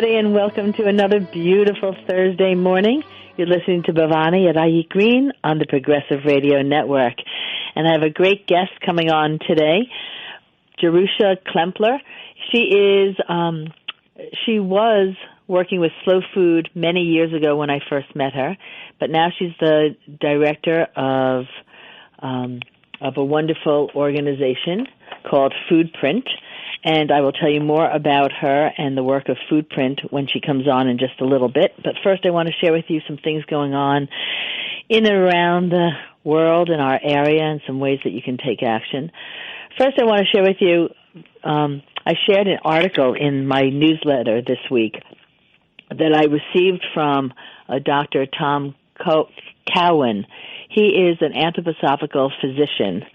everybody, and welcome to another beautiful Thursday morning. You're listening to Bhavani at iEat Green on the Progressive Radio Network. And I have a great guest coming on today, Jerusha Klemperer. She was working with Slow Food many years ago when I first met her, but now she's the director of a wonderful organization called FoodPrint. And I will tell you more about her and the work of FoodPrint when she comes on in just a little bit. But first I want to share with you some things going on in and around the world in our area and some ways that you can take action. First I want to share with you, I shared an article in my newsletter this week that I received from Dr. Tom Cowan. He is an anthroposophical physician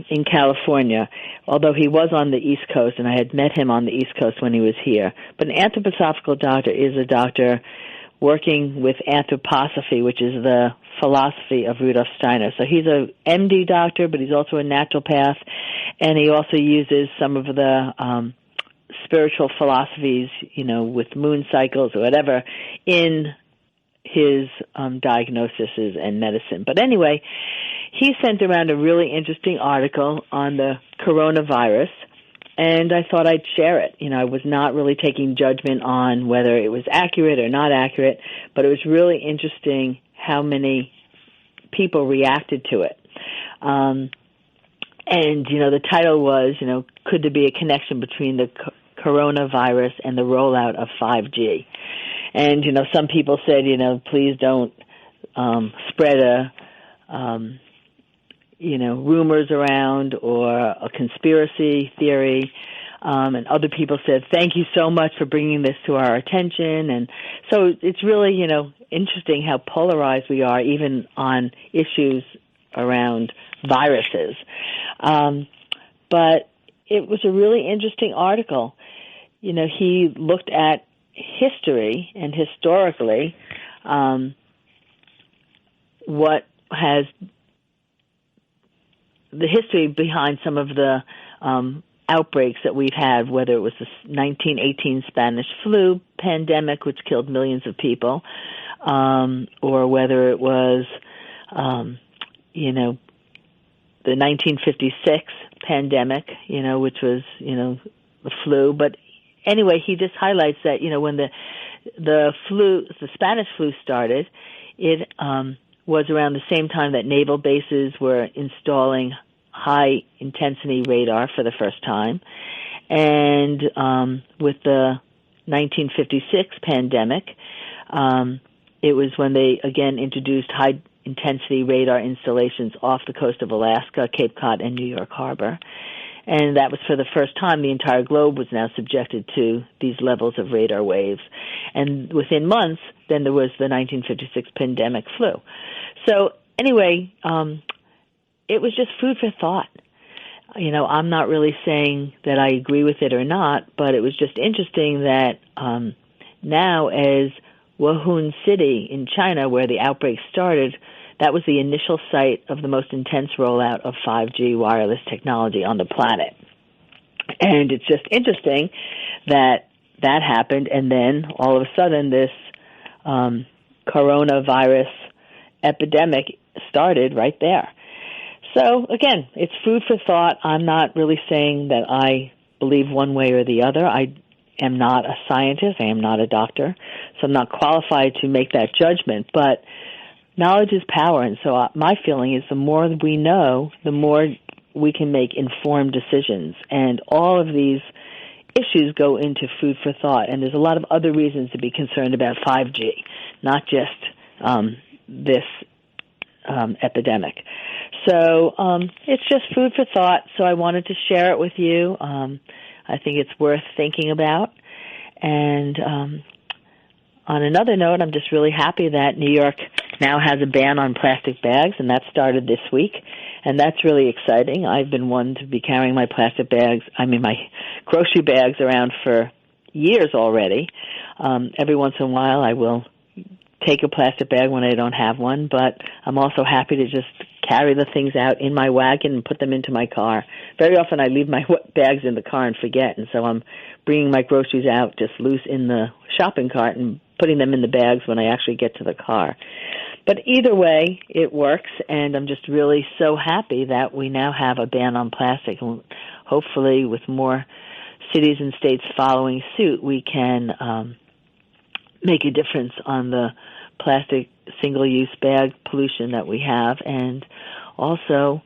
in California, although he was on the East Coast, and I had met him on the East Coast when he was here. But an anthroposophical doctor is a doctor working with anthroposophy, which is the philosophy of Rudolf Steiner. So he's a MD doctor, but he's also a naturopath, and he also uses some of the spiritual philosophies, with moon cycles or whatever, in his diagnoses and medicine. But anyway, he sent around a really interesting article on the coronavirus, and I thought I'd share it. I was not really taking judgment on whether it was accurate or not accurate, but it was really interesting how many people reacted to it. And, the title was, could there be a connection between the coronavirus and the rollout of 5G? And, some people said, please don't spread rumors around or a conspiracy theory. And other people said, thank you so much for bringing this to our attention. And so it's really, interesting how polarized we are even on issues around viruses. But it was a really interesting article. He looked at history and historically what has the history behind some of the outbreaks that we've had, whether it was the 1918 Spanish flu pandemic, which killed millions of people, or whether it was, the 1956 pandemic, which was, the flu. But anyway, he just highlights that, when the Spanish flu started, it was around the same time that naval bases were installing high-intensity radar for the first time. And with the 1956 pandemic, it was when they, again, introduced high-intensity radar installations off the coast of Alaska, Cape Cod, and New York Harbor. And that was for the first time the entire globe was now subjected to these levels of radar waves. And within months, then there was the 1956 pandemic flu. So anyway, it was just food for thought. I'm not really saying that I agree with it or not, but it was just interesting that now as Wuhan City in China, where the outbreak started, that was the initial site of the most intense rollout of 5G wireless technology on the planet. And it's just interesting that that happened, and then all of a sudden this coronavirus epidemic started right there. So, again, it's food for thought. I'm not really saying that I believe one way or the other. I am not a scientist. I am not a doctor. So I'm not qualified to make that judgment. But knowledge is power. And so my feeling is the more we know, the more we can make informed decisions. And all of these issues go into food for thought. And there's a lot of other reasons to be concerned about 5G, not just this epidemic. So it's just food for thought, so I wanted to share it with you. I think it's worth thinking about. And on another note, I'm just really happy that New York now has a ban on plastic bags, and that started this week. And that's really exciting. I've been one to be carrying my my grocery bags around for years already. Every once in a while I will take a plastic bag when I don't have one, but I'm also happy to just carry the things out in my wagon and put them into my car. Very often I leave my bags in the car and forget, and so I'm bringing my groceries out just loose in the shopping cart and putting them in the bags when I actually get to the car. But either way, it works, and I'm just really so happy that we now have a ban on plastic. And hopefully, with more cities and states following suit, we can make a difference on the plastic single-use bag pollution that we have, and also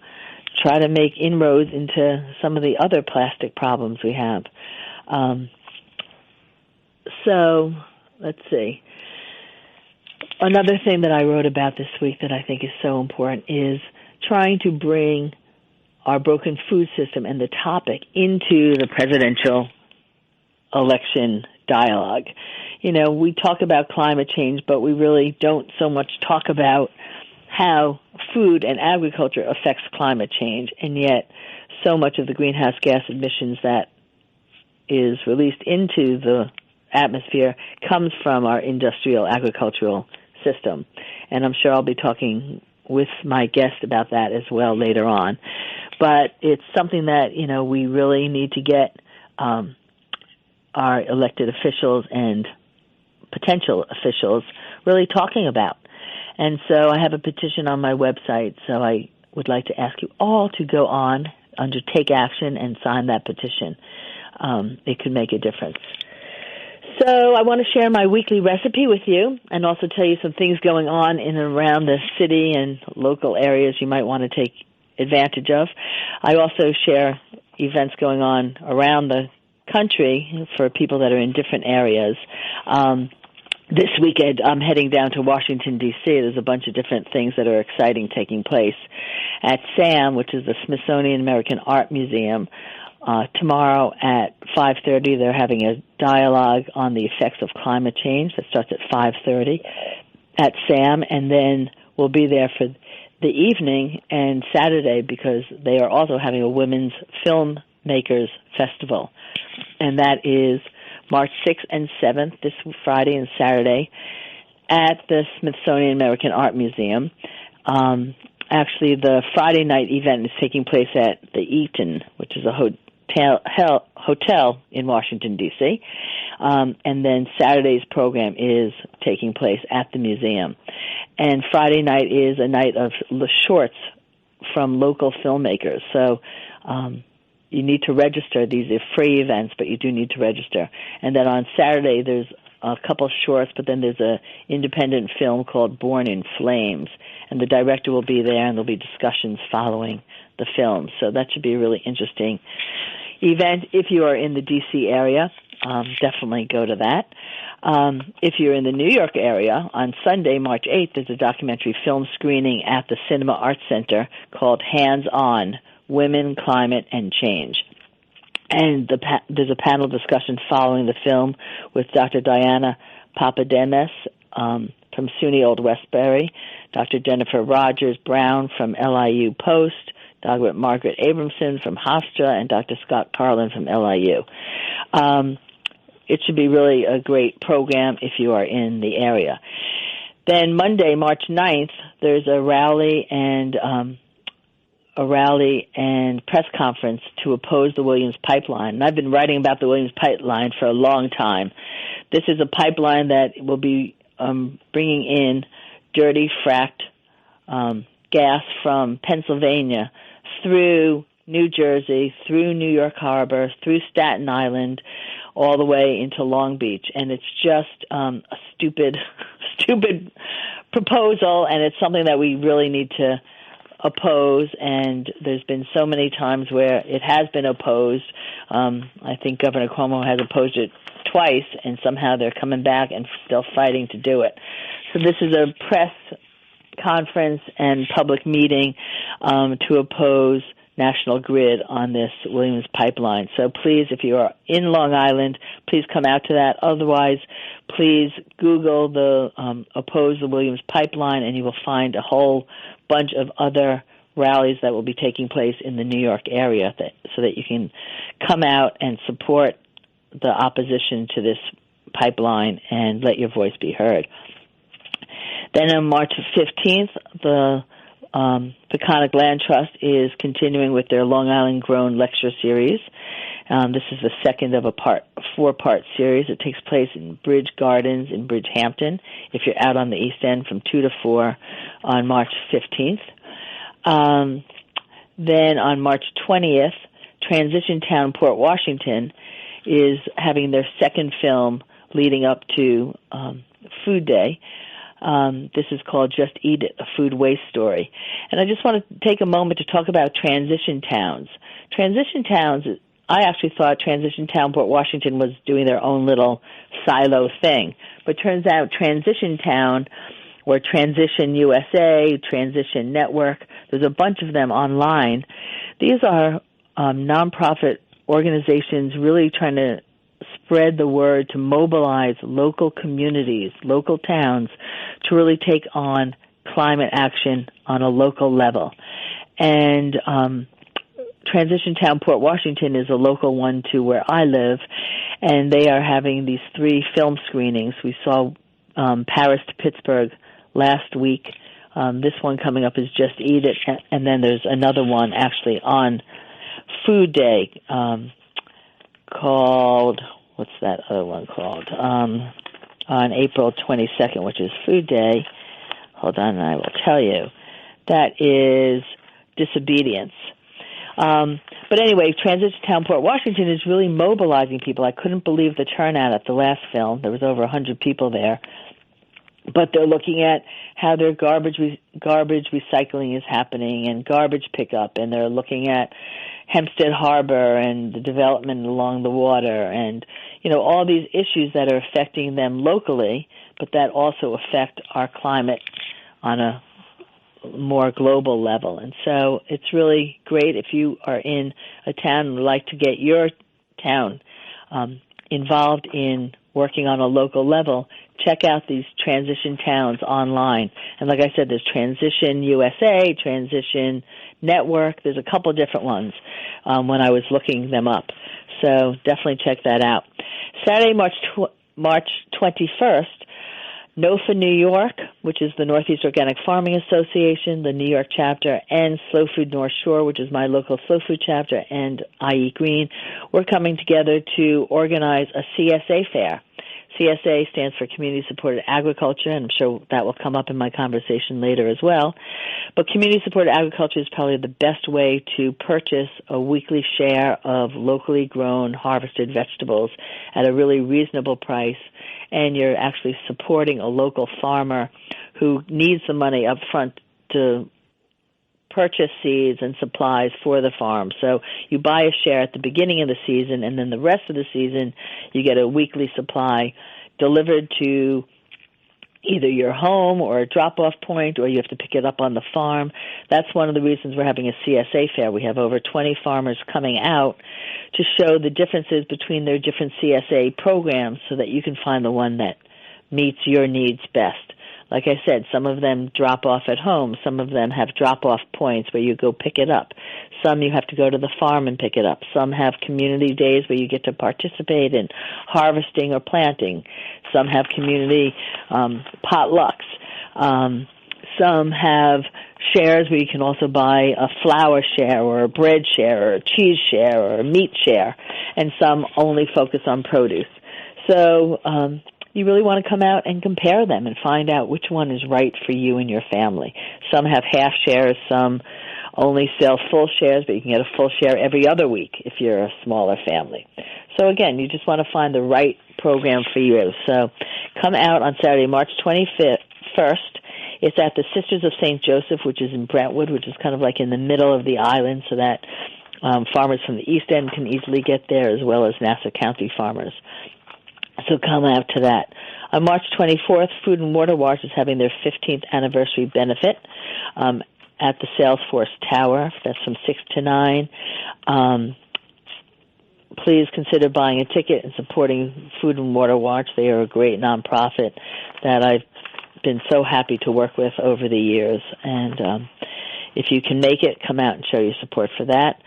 try to make inroads into some of the other plastic problems we have. So, let's see. Another thing that I wrote about this week that I think is so important is trying to bring our broken food system and the topic into the presidential election dialogue. You know, we talk about climate change, but we really don't so much talk about how food and agriculture affects climate change, and yet so much of the greenhouse gas emissions that is released into the atmosphere comes from our industrial agricultural system. And I'm sure I'll be talking with my guest about that as well later on. But it's something that, you know, we really need to get our elected officials and potential officials really talking about. And so I have a petition on my website, so I would like to ask you all to go on, undertake action, and sign that petition. It could make a difference. So I want to share my weekly recipe with you and also tell you some things going on in and around the city and local areas you might want to take advantage of. I also share events going on around the country for people that are in different areas. This weekend, I'm heading down to Washington, D.C. There's a bunch of different things that are exciting taking place at SAM, which is the Smithsonian American Art Museum. Tomorrow at 5:30, they're having a dialogue on the effects of climate change. That starts at 5:30 at SAM, and then we'll be there for the evening and Saturday because they are also having a Women's Filmmakers Festival, and that is March 6th and 7th, this Friday and Saturday, at the Smithsonian American Art Museum. Actually, the Friday night event is taking place at the Eaton, which is a hotel in Washington, D.C., and then Saturday's program is taking place at the museum. And Friday night is a night of shorts from local filmmakers. So you need to register. These are free events, but you do need to register. And then on Saturday, there's a couple shorts, but then there's a independent film called Born in Flames, and the director will be there, and there'll be discussions following the film. So that should be a really interesting event. If you are in the D.C. area, definitely go to that. If you're in the New York area, on Sunday, March 8th, there's a documentary film screening at the Cinema Arts Center called Hands On, Women, Climate, and Change. And there's a panel discussion following the film with Dr. Diana Papademes from SUNY Old Westbury, Dr. Jennifer Rogers-Brown from LIU Post, Dr. Margaret Abramson from Hofstra, and Dr. Scott Carlin from LIU. It should be really a great program if you are in the area. Then Monday, March 9th, there's a rally and press conference to oppose the Williams Pipeline. And I've been writing about the Williams Pipeline for a long time. This is a pipeline that will be bringing in dirty fracked gas from Pennsylvania through New Jersey, through New York Harbor, through Staten Island, all the way into Long Beach. And it's just a stupid proposal, and it's something that we really need to oppose, and there's been so many times where it has been opposed. I think Governor Cuomo has opposed it twice, and somehow they're coming back and still fighting to do it. So this is a press conference and public meeting to oppose National Grid on this Williams Pipeline. So please, if you are in Long Island, please come out to that. Otherwise, please Google the oppose the Williams Pipeline, and you will find a whole bunch of other rallies that will be taking place in the New York area so that you can come out and support the opposition to this pipeline and let your voice be heard. Then on March 15th, the Peconic Land Trust is continuing with their Long Island Grown lecture series. This is the second of a four-part series. It takes place in Bridge Gardens in Bridgehampton, if you're out on the East End, from 2 to 4 on March 15th. Then on March 20th, Transition Town, Port Washington, is having their second film leading up to Food Day. This is called Just Eat It, a food waste story. And I just want to take a moment to talk about transition towns. Transition towns, I actually thought Transition Town, Port Washington was doing their own little silo thing. But turns out Transition Town, or Transition USA, Transition Network, there's a bunch of them online. These are nonprofit organizations really trying to spread the word to mobilize local communities, local towns, to really take on climate action on a local level. And Transition Town, Port Washington is a local one to where I live, and they are having these 3 film screenings. We saw Paris to Pittsburgh last week. This one coming up is Just Eat It, and then there's another one actually on Food Day called, what's that other one called? On April 22nd, which is Food Day. Hold on, and I will tell you. That is Disobedience. But anyway, Transition Town, Port Washington is really mobilizing people. I couldn't believe the turnout at the last film. There was over 100 people there. But they're looking at how their garbage recycling is happening and garbage pickup, and they're looking at Hempstead Harbor and the development along the water and, all these issues that are affecting them locally, but that also affect our climate on a more global level. And so it's really great if you are in a town and would like to get your town involved in working on a local level. Check out these transition towns online. And like I said, there's Transition USA, Transition Network. There's a couple different ones when I was looking them up. So definitely check that out. Saturday, March 21st, NOFA New York, which is the Northeast Organic Farming Association, the New York chapter, and Slow Food North Shore, which is my local slow food chapter, and iEat Green, we're coming together to organize a CSA fair. CSA stands for Community Supported Agriculture, and I'm sure that will come up in my conversation later as well. But Community Supported Agriculture is probably the best way to purchase a weekly share of locally grown, harvested vegetables at a really reasonable price, and you're actually supporting a local farmer who needs the money up front to purchase seeds and supplies for the farm. So you buy a share at the beginning of the season, and then the rest of the season you get a weekly supply delivered to either your home or a drop-off point, or you have to pick it up on the farm. That's one of the reasons we're having a CSA fair. We have over 20 farmers coming out to show the differences between their different CSA programs so that you can find the one that meets your needs best. Like I said, some of them drop off at home. Some of them have drop-off points where you go pick it up. Some you have to go to the farm and pick it up. Some have community days where you get to participate in harvesting or planting. Some have community potlucks. Some have shares where you can also buy a flour share or a bread share or a cheese share or a meat share. And some only focus on produce. So you really want to come out and compare them and find out which one is right for you and your family. Some have half shares, some only sell full shares, but you can get a full share every other week if you're a smaller family. So again, you just want to find the right program for you. So come out on Saturday, March 21st. It's at the Sisters of St. Joseph, which is in Brentwood, which is kind of like in the middle of the island, so that farmers from the East End can easily get there, as well as Nassau County farmers. So come out to that. On March 24th, Food and Water Wash is having their 15th anniversary benefit at the Salesforce Tower. That's from 6 to 9. Please consider buying a ticket and supporting Food and Water Watch. They are a great nonprofit that I've been so happy to work with over the years. And if you can make it, come out and show your support for that.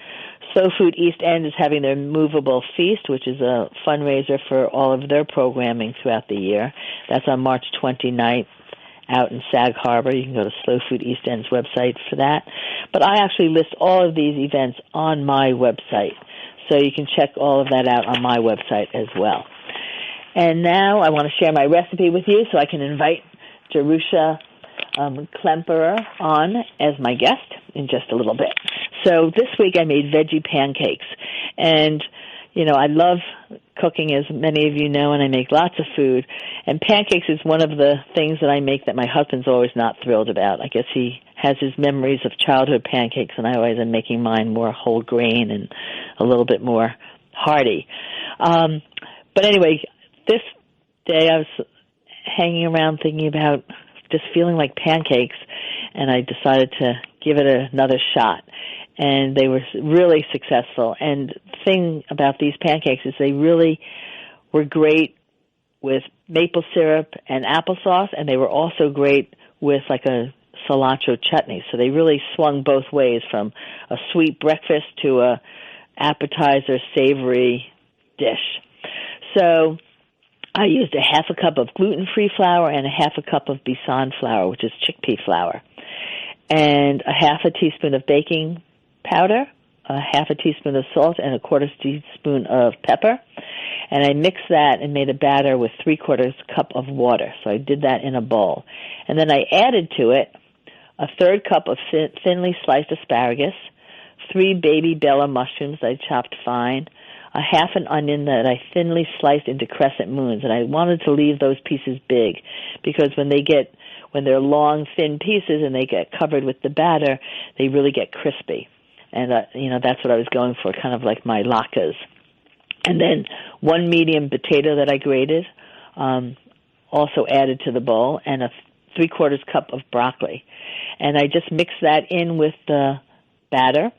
Slow Food East End is having their Movable Feast, which is a fundraiser for all of their programming throughout the year. That's on March 29th out in Sag Harbor. You can go to Slow Food East End's website for that. But I actually list all of these events on my website, so you can check all of that out on my website as well. And now I want to share my recipe with you, so I can invite Jerusha Klemperer on as my guest in just a little bit. So this week I made veggie pancakes, and I love cooking, as many of you know, and I make lots of food. And pancakes is one of the things that I make that my husband's always not thrilled about. I guess he has his memories of childhood pancakes, and I always am making mine more whole grain and a little bit more hearty. But anyway, this day I was hanging around thinking about just feeling like pancakes, and I decided to give it another shot. And they were really successful. And the thing about these pancakes is they really were great with maple syrup and applesauce, and they were also great with like a cilantro chutney. So they really swung both ways, from a sweet breakfast to a appetizer savory dish. So I used a half a cup of gluten-free flour and a half a cup of besan flour, which is chickpea flour, and a half a teaspoon of baking powder, a half a teaspoon of salt, and a quarter teaspoon of pepper. And I mixed that and made a batter with 3/4 cup of water. So I did that in a bowl. And then I added to it a 1/3 cup of thinly sliced asparagus, 3 baby bella mushrooms I chopped fine, a half an onion that I thinly sliced into crescent moons. And I wanted to leave those pieces big, because when they're long, thin pieces and they get covered with the batter, they really get crispy. And, that's what I was going for, kind of like my latkes. And then 1 medium potato that I grated, also added to the bowl, and a 3/4 cup of broccoli. And I just mixed that in with the batter.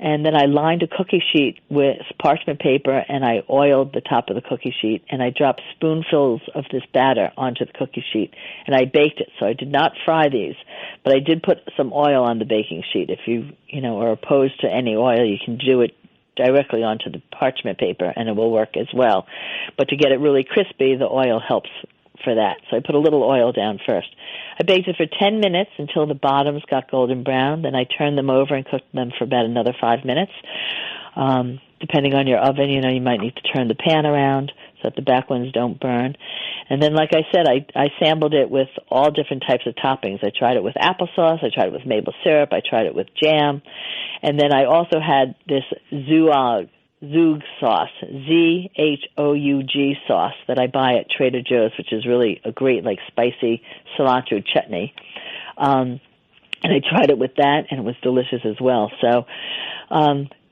And then I lined a cookie sheet with parchment paper, and I oiled the top of the cookie sheet, and I dropped spoonfuls of this batter onto the cookie sheet, and I baked it. So I did not fry these, but I did put some oil on the baking sheet. If you are opposed to any oil, you can do it directly onto the parchment paper, and it will work as well. But to get it really crispy, the oil helps for that. So I put a little oil down first. I baked it for 10 minutes until the bottoms got golden brown. Then I turned them over and cooked them for about another 5 minutes. Depending on your oven, you might need to turn the pan around so that the back ones don't burn. And then, like I said, I sampled it with all different types of toppings. I tried it with applesauce. I tried it with maple syrup. I tried it with jam. And then I also had this Zhoug sauce, Zhoug sauce, that I buy at Trader Joe's, which is really a great, spicy cilantro chutney. And I tried it with that, and it was delicious as well. So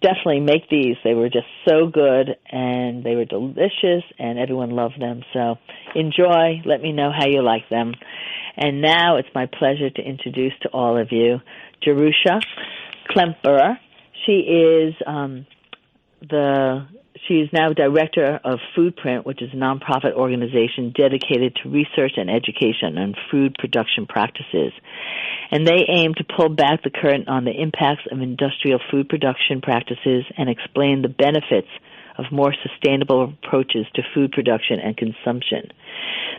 definitely make these. They were just so good, and they were delicious, and everyone loved them. So enjoy. Let me know how you like them. And now it's my pleasure to introduce to all of you Jerusha Klemperer. She is She is now Director of FoodPrint, which is a nonprofit organization dedicated to research and education on food production practices. And they aim to pull back the curtain on the impacts of industrial food production practices and explain the benefits of more sustainable approaches to food production and consumption.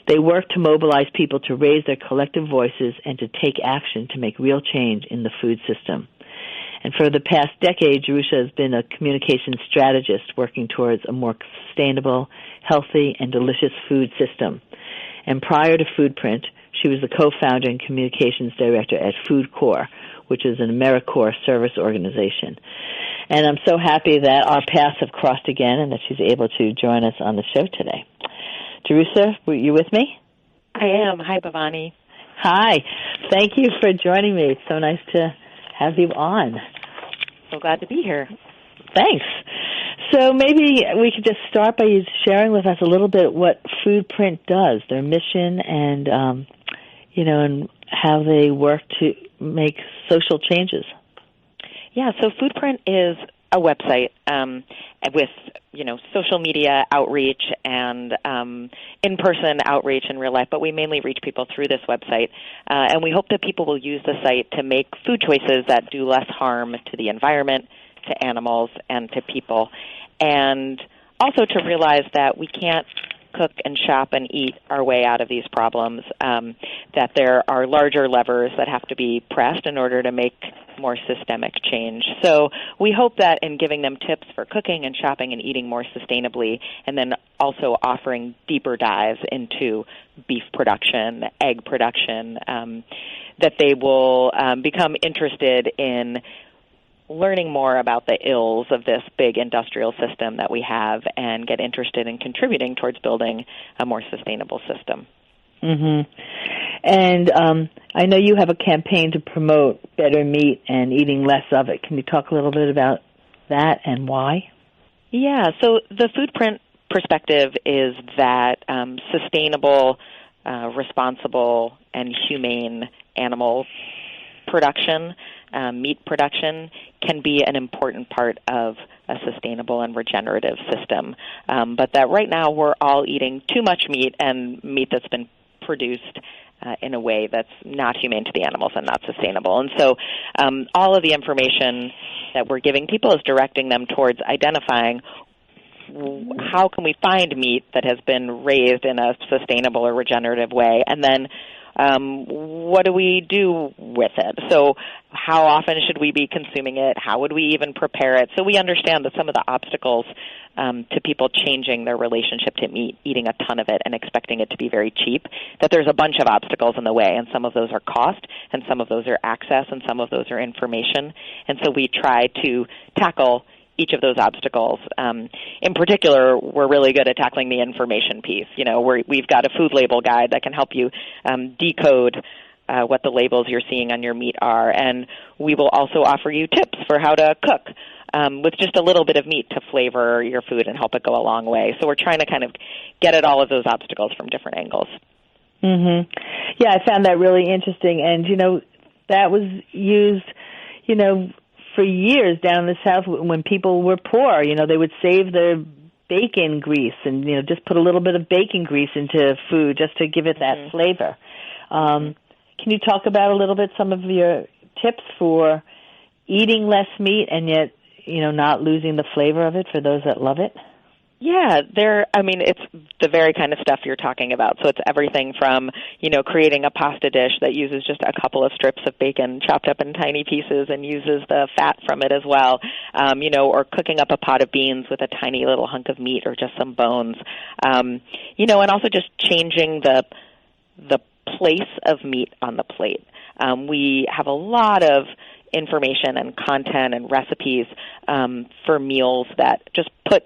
They work to mobilize people to raise their collective voices and to take action to make real change in the food system. And for the past decade, Jerusha has been a communications strategist working towards a more sustainable, healthy, and delicious food system. And prior to FoodPrint, she was the co-founder and communications director at FoodCorps, which is an AmeriCorps service organization. And I'm so happy that our paths have crossed again and that she's able to join us on the show today. Jerusha, were you with me? I am. Hi, Bhavani. Hi. Thank you for joining me. It's so nice to have you on. So glad to be here. Thanks. So maybe we could just start by you sharing with us a little bit what FoodPrint does, their mission, and and how they work to make social changes. Yeah, so FoodPrint is a website with social media outreach and in-person outreach in real life, but we mainly reach people through this website. And we hope that people will use the site to make food choices that do less harm to the environment, to animals, and to people. And also to realize that we can't cook and shop and eat our way out of these problems, that there are larger levers that have to be pressed in order to make more systemic change. So we hope that in giving them tips for cooking and shopping and eating more sustainably, and then also offering deeper dives into beef production, egg production, that they will become interested in learning more about the ills of this big industrial system that we have and get interested in contributing towards building a more sustainable system. Mm-hmm. And I know you have a campaign to promote better meat and eating less of it. Can you talk a little bit about that and why? Yeah, so the FoodPrint perspective is that sustainable, responsible, and humane animal production, meat production, can be an important part of a sustainable and regenerative system. But that right now we're all eating too much meat, and meat that's been produced in a way that's not humane to the animals and not sustainable. And so all of the information that we're giving people is directing them towards identifying how can we find meat that has been raised in a sustainable or regenerative way, and then what do we do with it? So how often should we be consuming it? How would we even prepare it? So we understand that some of the obstacles to people changing their relationship to meat, eating a ton of it and expecting it to be very cheap, that there's a bunch of obstacles in the way, and some of those are cost, and some of those are access, and some of those are information. And so we try to tackle each of those obstacles. In particular, we're really good at tackling the information piece. You know, we've got a food label guide that can help you decode what the labels you're seeing on your meat are, and we will also offer you tips for how to cook with just a little bit of meat to flavor your food and help it go a long way. So we're trying to kind of get at all of those obstacles from different angles. Mm-hmm. Yeah, I found that really interesting, and, you know, that was used, you know, for years down in the South when people were poor. You know, they would save their bacon grease and, you know, just put a little bit of bacon grease into food just to give it that flavor. Can you talk about a little bit some of your tips for eating less meat and yet, you know, not losing the flavor of it for those that love it? Yeah, it's the very kind of stuff you're talking about. So it's everything from, you know, creating a pasta dish that uses just a couple of strips of bacon chopped up in tiny pieces and uses the fat from it as well, you know, or cooking up a pot of beans with a tiny little hunk of meat or just some bones, you know, and also just changing the place of meat on the plate. We have a lot of information and content and recipes for meals that just put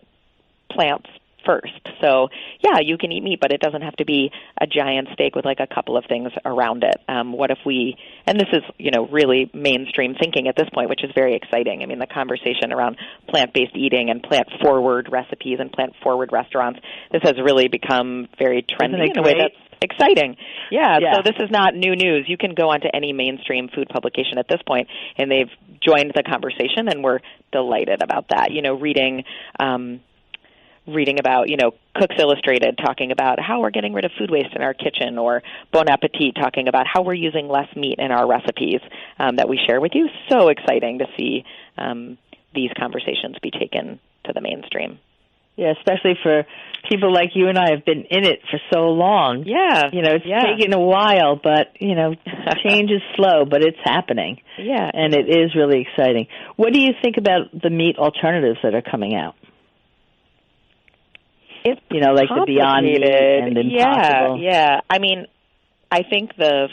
plants first. So, yeah, you can eat meat, but it doesn't have to be a giant steak with like a couple of things around it. What if we, and this is, you know, really mainstream thinking at this point, which is very exciting. I mean, the conversation around plant-based eating and plant-forward recipes and plant-forward restaurants, this has really become very trendy in a way that's exciting. Yeah, so this is not new news. You can go onto any mainstream food publication at this point, and they've joined the conversation, and we're delighted about that. You know, reading about, you know, Cooks Illustrated talking about how we're getting rid of food waste in our kitchen, or Bon Appetit talking about how we're using less meat in our recipes that we share with you. So exciting to see these conversations be taken to the mainstream. Yeah, especially for people like you and I have been in it for so long. Yeah. You know, it's taken a while, but, you know, change is slow, but it's happening. Yeah. And it is really exciting. What do you think about the meat alternatives that are coming out? It's, you know, like the Beyond Meat and Impossible. Yeah. I mean, I think the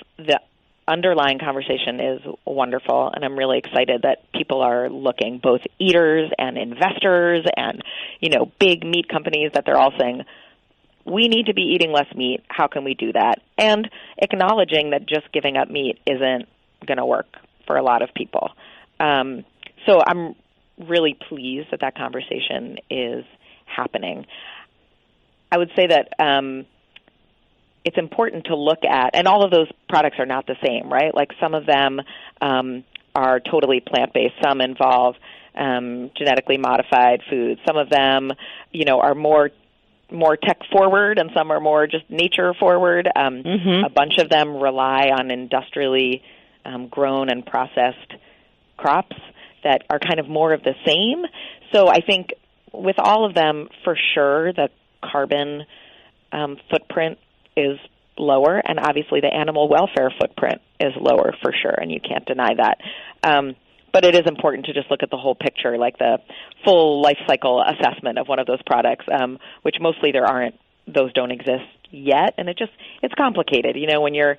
underlying conversation is wonderful, and I'm really excited that people are looking, both eaters and investors and, you know, big meat companies, that they're all saying, we need to be eating less meat. How can we do that? And acknowledging that just giving up meat isn't going to work for a lot of people. So I'm really pleased that conversation is happening. I would say that it's important to look at, and all of those products are not the same, right? Like some of them are totally plant-based. Some involve genetically modified foods. Some of them, you know, are more tech-forward, and some are more just nature-forward. A bunch of them rely on industrially grown and processed crops that are kind of more of the same. So I think with all of them, for sure, the carbon footprint is lower, and obviously the animal welfare footprint is lower for sure, and you can't deny that. But it is important to just look at the whole picture, like the full life cycle assessment of one of those products, which mostly those don't exist yet, and it's complicated. When you're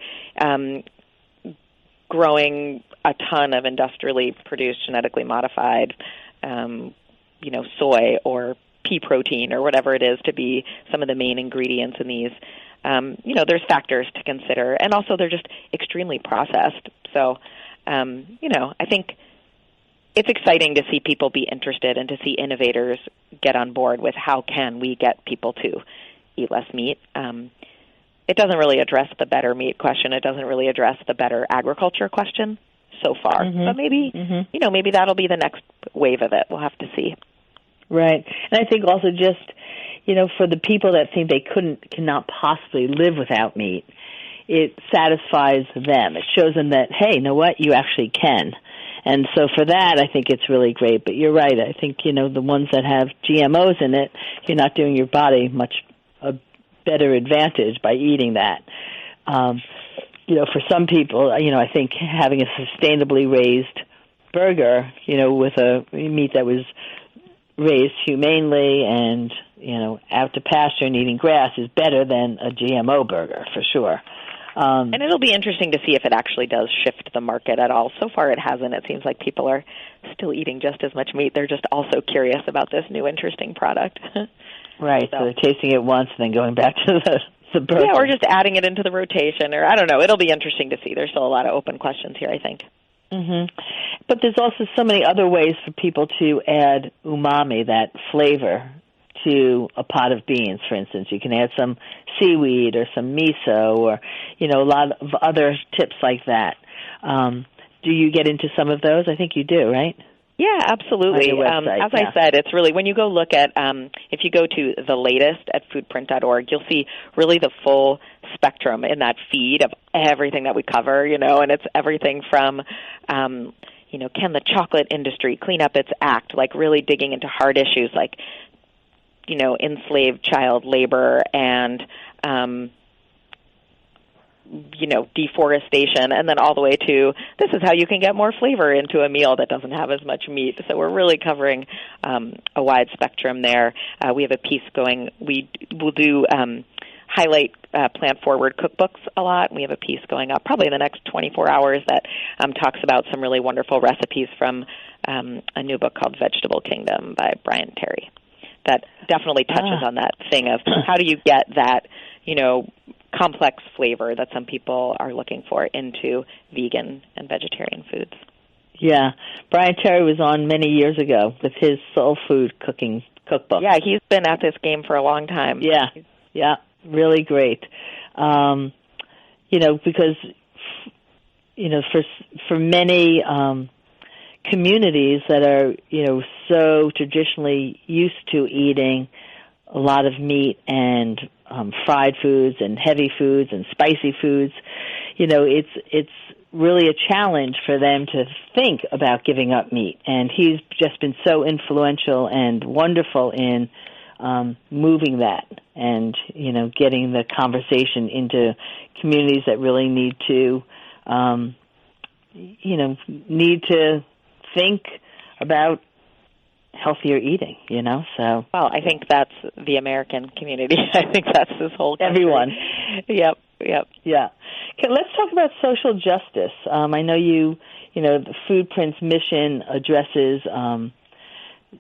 growing a ton of industrially produced, genetically modified, soy or pea protein or whatever it is to be some of the main ingredients in these, there's factors to consider, and also they're just extremely processed. So, I think it's exciting to see people be interested and to see innovators get on board with how can we get people to eat less meat. It doesn't really address the better meat question. It doesn't really address the better agriculture question so far. But maybe, maybe that'll be the next wave of it. We'll have to see. Right. And I think also just, for the people that think they cannot possibly live without meat, it satisfies them. It shows them that, hey, you know what, you actually can. And so for that, I think it's really great. But you're right. I think, the ones that have GMOs in it, you're not doing your body much a better advantage by eating that. For some people, I think having a sustainably raised burger, with a meat that was raised humanely and, out to pasture and eating grass is better than a GMO burger, for sure. And it'll be interesting to see if it actually does shift the market at all. So far it hasn't. It seems like people are still eating just as much meat. They're just also curious about this new interesting product. Right, so they're tasting it once and then going back to the burger. Yeah, or just adding it into the rotation, or I don't know. It'll be interesting to see. There's still a lot of open questions here, I think. But there's also so many other ways for people to add umami, that flavor, to a pot of beans, for instance. You can add some seaweed or some miso or, a lot of other tips like that. Do you get into some of those? I think you do, right? Yeah, absolutely. As I said, it's really, when you go look at, if you go to the latest at foodprint.org, you'll see really the full spectrum in that feed of everything that we cover, and it's everything from, can the chocolate industry clean up its act, like really digging into hard issues like, enslaved child labor and, deforestation, and then all the way to this is how you can get more flavor into a meal that doesn't have as much meat. So we're really covering a wide spectrum there. We have a piece going. We will do highlight plant-forward cookbooks a lot. We have a piece going up probably in the next 24 hours that talks about some really wonderful recipes from a new book called Vegetable Kingdom by Brian Terry. That definitely touches on that thing of how do you get that, complex flavor that some people are looking for into vegan and vegetarian foods. Yeah. Brian Terry was on many years ago with his soul food cooking cookbook. Yeah, he's been at this game for a long time. Yeah, really great. Because, for many communities that are, so traditionally used to eating a lot of meat and fried foods and heavy foods and spicy foods, it's really a challenge for them to think about giving up meat. And he's just been so influential and wonderful in moving that and, getting the conversation into communities that really need to, need to think about healthier eating, so. Well, I think that's the American community. I think that's this whole country. Everyone. Yep. Yeah. Okay, let's talk about social justice. I know the FoodPrint's mission addresses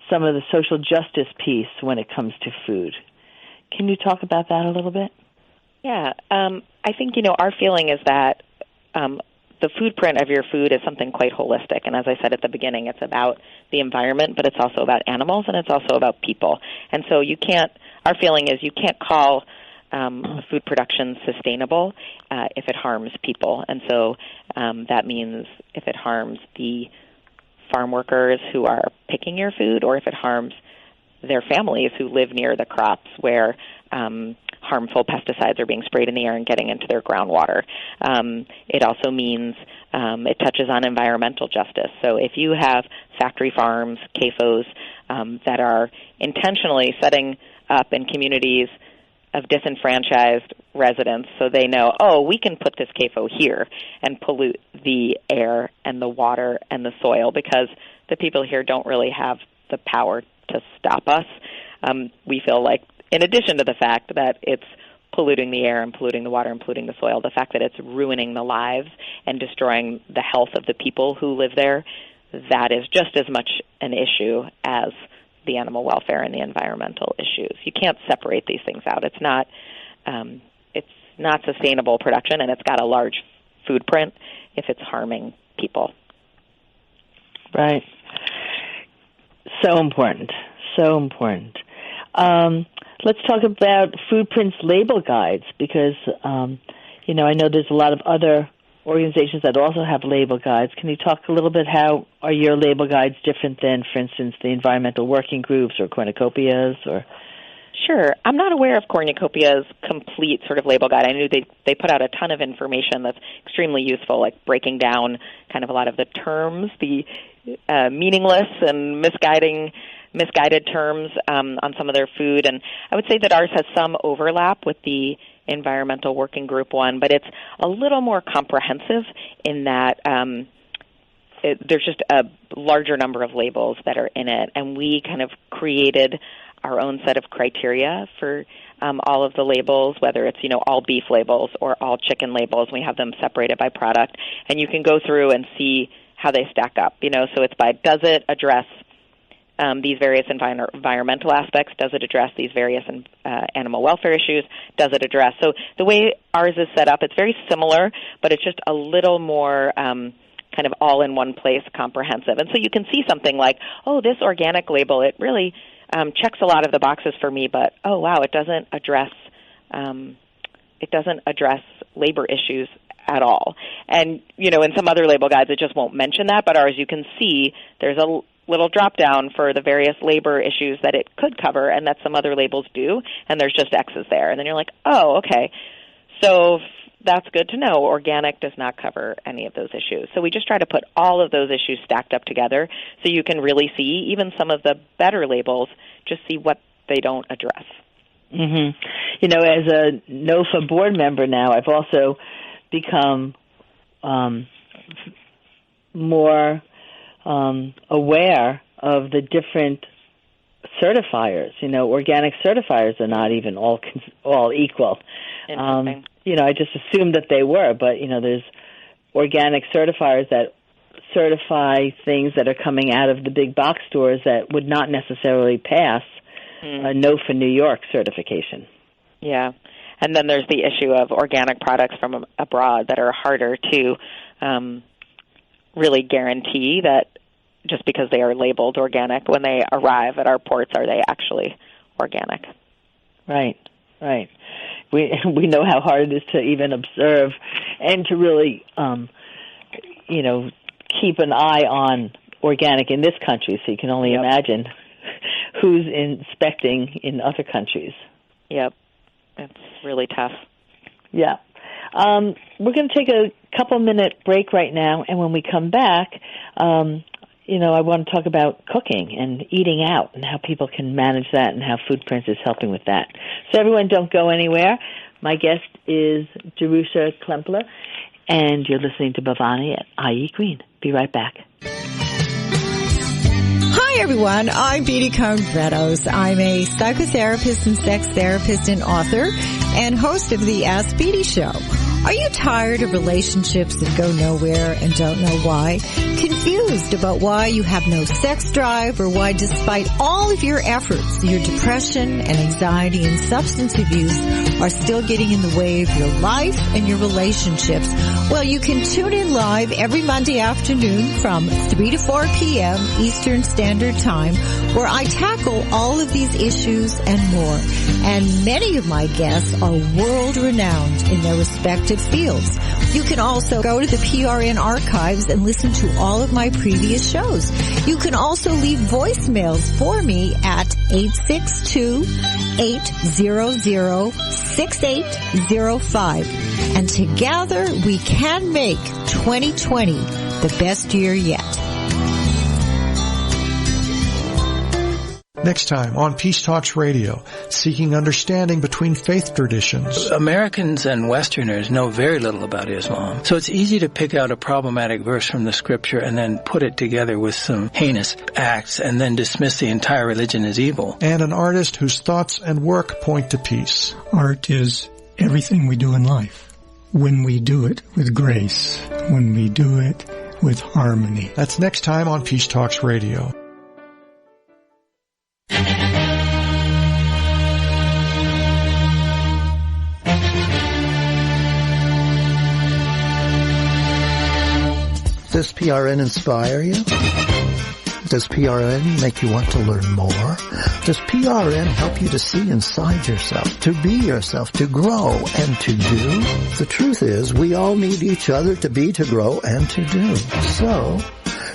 some of the social justice piece when it comes to food. Can you talk about that a little bit? Yeah. I think, our feeling is that the footprint of your food is something quite holistic. And as I said at the beginning, it's about the environment, but it's also about animals, and it's also about people. And so our feeling is you can't call food production sustainable if it harms people. And so that means if it harms the farm workers who are picking your food, or if it harms their families who live near the crops where harmful pesticides are being sprayed in the air and getting into their groundwater. It also means it touches on environmental justice. So if you have factory farms, CAFOs, that are intentionally setting up in communities disenfranchised residents, so they know, oh, we can put this CAFO here and pollute the air and the water and the soil because the people here don't really have the power to stop us. We feel like, in addition to the fact that it's polluting the air and polluting the water and polluting the soil, the fact that it's ruining the lives and destroying the health of the people who live there, that is just as much an issue as the animal welfare and the environmental issues. You can't separate these things out. It's not sustainable production, and it's got a large food print if it's harming people. Right. So important. So important. Let's talk about FoodPrint's label guides because, I know there's a lot of other organizations that also have label guides. Can you talk a little bit how are your label guides different than, for instance, the environmental working groups or cornucopias? Or Sure. I'm not aware of Cornucopia's complete sort of label guide. I knew they put out a ton of information that's extremely useful, like breaking down kind of a lot of the terms, the meaningless and misguided terms on some of their food. And I would say that ours has some overlap with the environmental working group one, but it's a little more comprehensive in that there's just a larger number of labels that are in it. And we kind of created our own set of criteria for all of the labels, whether it's, all beef labels or all chicken labels. We have them separated by product. And you can go through and see how they stack up, so it's by, does it address these various environmental aspects? Does it address these various animal welfare issues? Does it address? So the way ours is set up, it's very similar, but it's just a little more kind of all in one place, comprehensive. And so you can see something like, oh, this organic label, it really checks a lot of the boxes for me, but oh wow, it doesn't address labor issues at all. And in some other label guides, it just won't mention that, but ours, you can see there's a little drop down for the various labor issues that it could cover and that some other labels do, and there's just X's there. And then you're like, oh, okay. So that's good to know. Organic does not cover any of those issues. So we just try to put all of those issues stacked up together so you can really see even some of the better labels, just see what they don't address. Mm-hmm. As a NOFA board member now, I've also become more aware of the different certifiers. Organic certifiers are not even all equal. I just assumed that they were, but there's organic certifiers that certify things that are coming out of the big box stores that would not necessarily pass a NOFA New York certification. Yeah. And then there's the issue of organic products from abroad that are harder to really guarantee that just because they are labeled organic, when they arrive at our ports, are they actually organic? Right. We know how hard it is to even observe and to really, keep an eye on organic in this country. So you can only imagine who's inspecting in other countries. Yep. It's really tough. Yeah. We're going to take a couple-minute break right now, and when we come back, I want to talk about cooking and eating out and how people can manage that and how FoodPrint is helping with that. So everyone, don't go anywhere. My guest is Jerusha Klemperer, and you're listening to Bhavani at iEat Green. Be right back. Hi, everyone. I'm Beatty Cohn-Redos. I'm a psychotherapist and sex therapist and author and host of the Ask Beatty Show. Are you tired of relationships that go nowhere and don't know why? Confused about why you have no sex drive or why despite all of your efforts, your depression and anxiety and substance abuse are still getting in the way of your life and your relationships? Well, you can tune in live every Monday afternoon from 3 to 4 p.m. Eastern Standard Time, where I tackle all of these issues and more. And many of my guests are world-renowned in their respective fields. You can also go to the PRN archives and listen to all of my previous shows. You can also leave voicemails for me at 862-800-6805. And together we can make 2020 the best year yet. Next time on Peace Talks Radio, seeking understanding between faith traditions. Americans and Westerners know very little about Islam, so it's easy to pick out a problematic verse from the scripture and then put it together with some heinous acts and then dismiss the entire religion as evil. And an artist whose thoughts and work point to peace. Art is everything we do in life. When we do it with grace, when we do it with harmony. That's next time on Peace Talks Radio. Does PRN inspire you? Does PRN make you want to learn more? Does PRN help you to see inside yourself, to be yourself, to grow and to do? The truth is, we all need each other to be, to grow, and to do. So,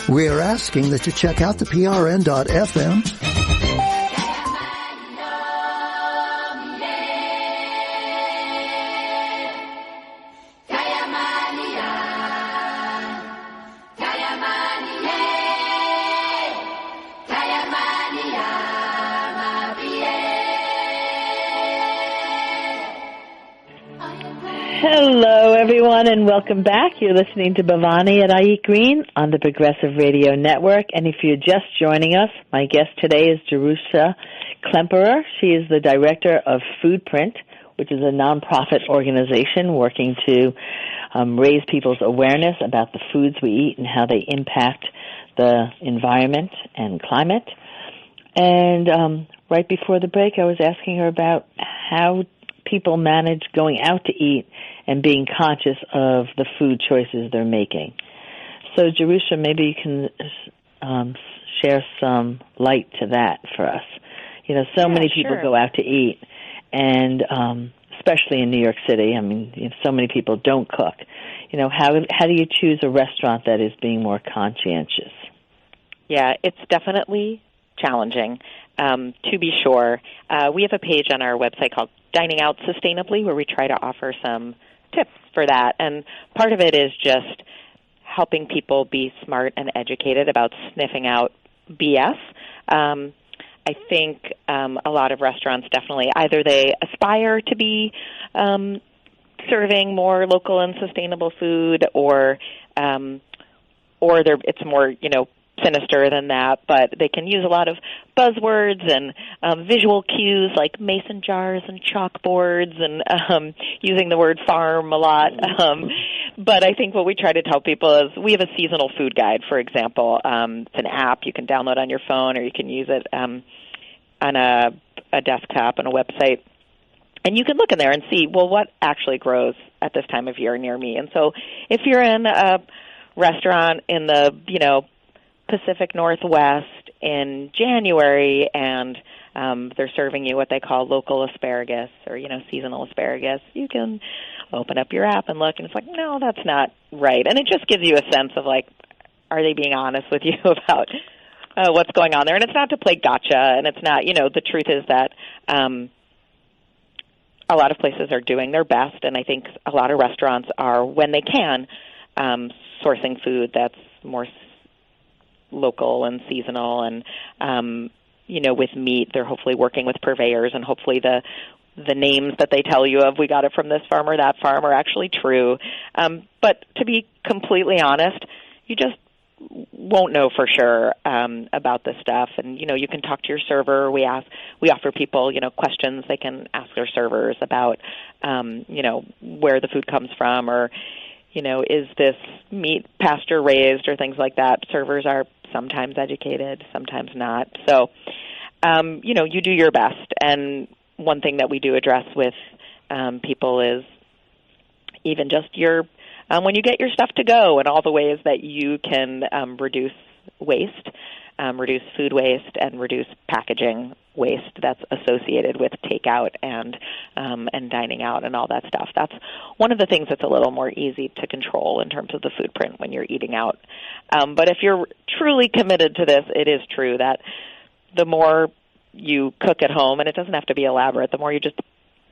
we are asking that you check out the PRN.FM. Hello, everyone, and welcome back. You're listening to Bhavani at iEat Green on the Progressive Radio Network. And if you're just joining us, my guest today is Jerusha Klemperer. She is the Director of FoodPrint, which is a nonprofit organization working to raise people's awareness about the foods we eat and how they impact the environment and climate. And right before the break, I was asking her about how people manage going out to eat and being conscious of the food choices they're making. So, Jerusha, maybe you can share some light to that for us. You know, so many people go out to eat, and especially in New York City, I mean, so many people don't cook. You know, how do you choose a restaurant that is being more conscientious? Yeah, it's definitely challenging, to be sure. We have a page on our website called Dining Out Sustainably, where we try to offer some tips for that. And part of it is just helping people be smart and educated about sniffing out BS. I think a lot of restaurants definitely either they aspire to be serving more local and sustainable food, or it's more, sinister than that, but they can use a lot of buzzwords and visual cues like mason jars and chalkboards and using the word farm a lot. But I think what we try to tell people is we have a seasonal food guide, for example. It's an app you can download on your phone, or you can use it on a desktop on a website. And you can look in there and see, well, what actually grows at this time of year near me. And so if you're in a restaurant in the, Pacific Northwest in January, and they're serving you what they call local asparagus or, seasonal asparagus, you can open up your app and look, and it's like, no, that's not right. And it just gives you a sense of, like, are they being honest with you about what's going on there? And it's not to play gotcha, and it's not, the truth is that a lot of places are doing their best, and I think a lot of restaurants are, when they can, sourcing food that's more local and seasonal, and with meat, they're hopefully working with purveyors, and hopefully the names that they tell you of, we got it from this farm or that farm, are actually true. But to be completely honest, you just won't know for sure about this stuff. And you can talk to your server. We offer people questions they can ask their servers about where the food comes from, or is this meat pasture raised, or things like that. Servers are sometimes educated, sometimes not. So, you do your best. And one thing that we do address with people is even just when you get your stuff to go, and all the ways that you can reduce waste, reduce food waste, and reduce packaging waste that's associated with takeout and dining out and all that stuff. That's one of the things that's a little more easy to control in terms of the footprint when you're eating out. But if you're truly committed to this, it is true that the more you cook at home, and it doesn't have to be elaborate, the more you just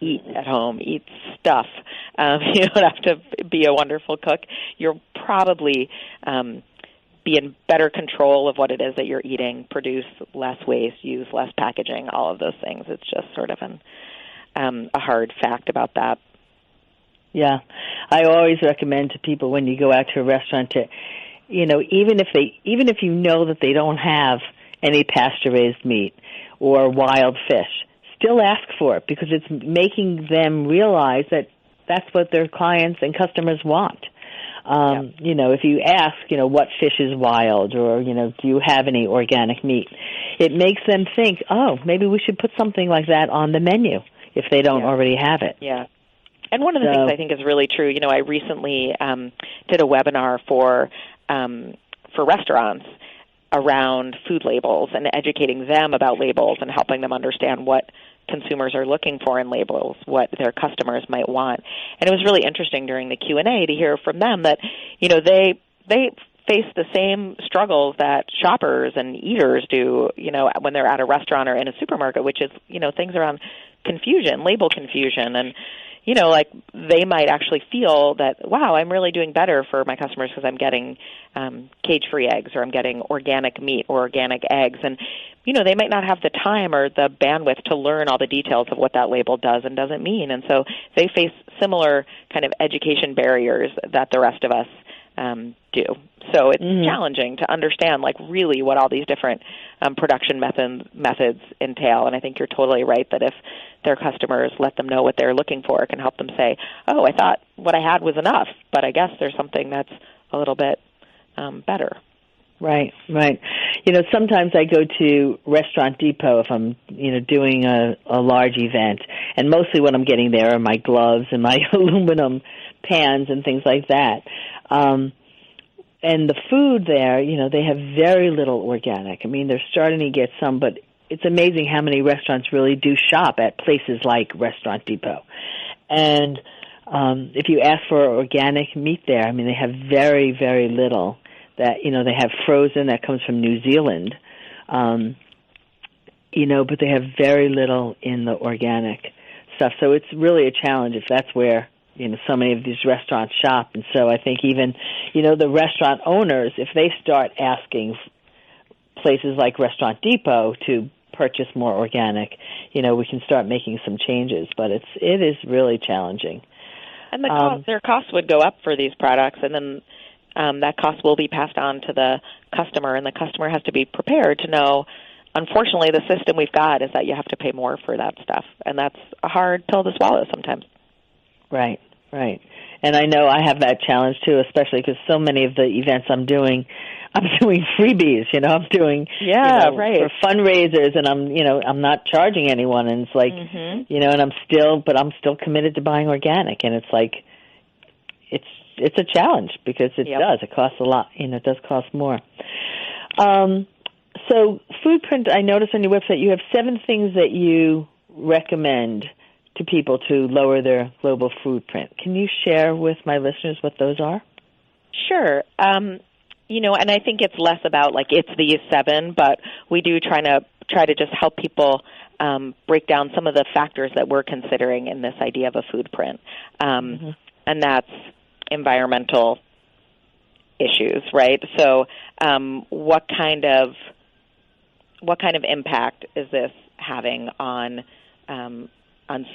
eat at home, eat stuff. You don't have to be a wonderful cook. You're probably be in better control of what it is that you're eating, produce less waste, use less packaging, all of those things. It's just sort of a hard fact about that. Yeah. I always recommend to people when you go out to a restaurant to, even if you know that they don't have any pasture-raised meat or wild fish, still ask for it, because it's making them realize that that's what their clients and customers want. If you ask, what fish is wild, or, do you have any organic meat, it makes them think, oh, maybe we should put something like that on the menu if they don't already have it. Yeah. And one of the things I think is really true, I recently did a webinar for restaurants around food labels and educating them about labels and helping them understand what consumers are looking for in labels, what their customers might want. And it was really interesting during the Q&A to hear from them that, they face the same struggles that shoppers and eaters do, when they're at a restaurant or in a supermarket, which is, things around confusion, label confusion, and they might actually feel that, wow, I'm really doing better for my customers because I'm getting cage-free eggs, or I'm getting organic meat or organic eggs. And, they might not have the time or the bandwidth to learn all the details of what that label does and doesn't mean. And so they face similar kind of education barriers that the rest of us do. So it's challenging to understand, really what all these different production methods entail. And I think you're totally right that if their customers let them know what they're looking for, it can help them say, oh, I thought what I had was enough, but I guess there's something that's a little bit better. Right. Sometimes I go to Restaurant Depot if I'm, doing a large event, and mostly what I'm getting there are my gloves and my aluminum pans and things like that. And the food there, they have very little organic. I mean, they're starting to get some, but it's amazing how many restaurants really do shop at places like Restaurant Depot. And if you ask for organic meat there, I mean, they have very, very little. That, they have frozen that comes from New Zealand, but they have very little in the organic stuff. So it's really a challenge if that's where, so many of these restaurants shop. And so I think even, the restaurant owners, if they start asking places like Restaurant Depot to purchase more organic, we can start making some changes. But it is really challenging. And their costs would go up for these products, and then that cost will be passed on to the customer, and the customer has to be prepared to know, unfortunately, the system we've got is that you have to pay more for that stuff, and that's a hard pill to swallow sometimes. Right. And I know I have that challenge, too, especially because so many of the events I'm doing freebies, I'm doing, for fundraisers, and I'm not charging anyone, and it's like, and I'm still committed to buying organic, and it's like, it's a challenge because it does. It costs a lot. It does cost more. So FoodPrint, I noticed on your website you have 7 things that you recommend to people to lower their global footprint. Can you share with my listeners what those are? Sure. And I think it's less about it's these 7, but we do try to just help people break down some of the factors that we're considering in this idea of a footprint. And that's environmental issues, right? So, what kind of impact is this having on